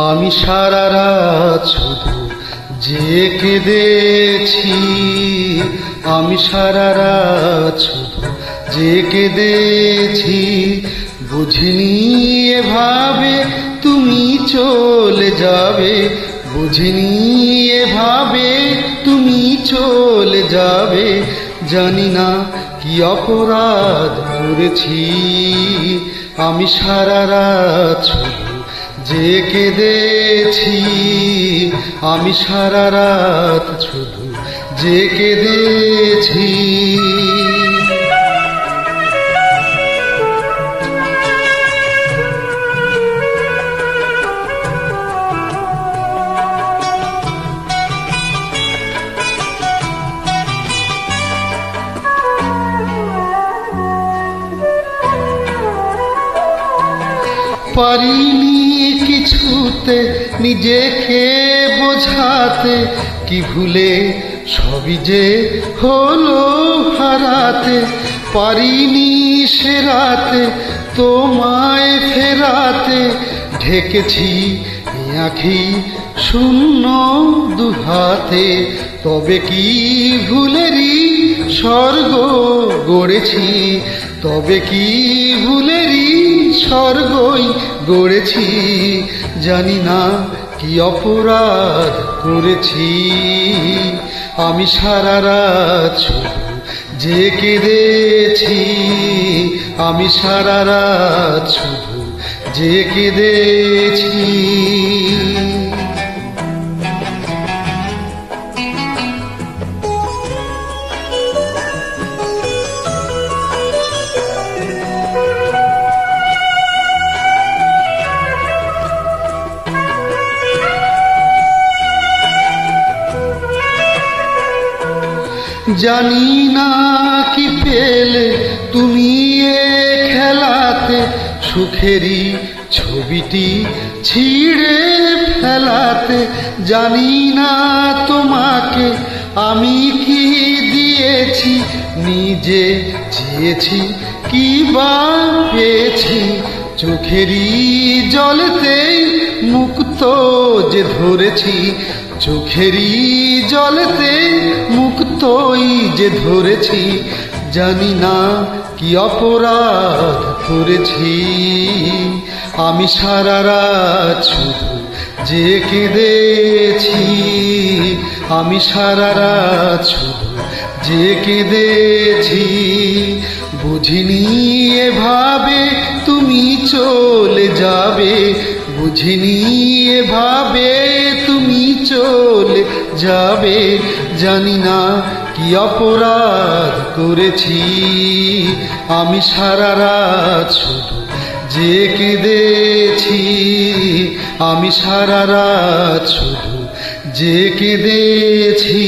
আমি সারা রাত শুধু যে কেঁদেছি, আমি সারা রাত শুধু যে কেঁদেছি। বুঝিনি এভাবে তুমি চলে যাবে, বুঝিনি এভাবে তুমি চলে যাবে। জানি না কি অপরাধ করেছি, আমি সারা রাত শুধু যে কেঁদেছি, আমি সারা রাত শুধু যে কেঁদেছি। পারিনি কিছুতে নিজেকে বোঝাতে, কি ভুলে সবই যে হলো হারাতে। পারিনি সে রাতে তোমায় ফেরাতে, ঢেকেছি আঁখি শূন্য দুহাতে। তবে কি ভুলেরই স্বর্গ গড়েছি, তবে কি ভুলেরই স্বর্গই গড়েছি। জানি না কি অপরাধ করেছি, আমি সারা রাত শুধু যে কেঁদেছি, আমি সারা রাত শুধু যে কেঁদেছি। জানি না কি পেলে তুমি এ খেলাতে, সুখেরই ছবিটি ছিঁড়ে ফেলাতে। জানি না তোমাকে আমি কি দিয়েছি, নিজে চেয়েছি কি বা পেয়েছি। চোখেরই জলেতেই মুক্ত যে ধরেছি, চোখেরই জলেতে মুক্তই যে ধরেছি। জানি না কি অপরাধ করেছি, আমি সারা রাত শুধু যে কেঁদেছি, আমি সারা রাত শুধু যে কেঁদেছি। বুঝিনি এভাবে তুমি চলে যাবে, বুঝিনি এভাবে তুমি চলে যাবে। জানি না কি অপরাধ করেছি, আমি সারা রাত শুধু যে কেঁদেছি, আমি সারা রাত শুধু যে কেঁদেছি।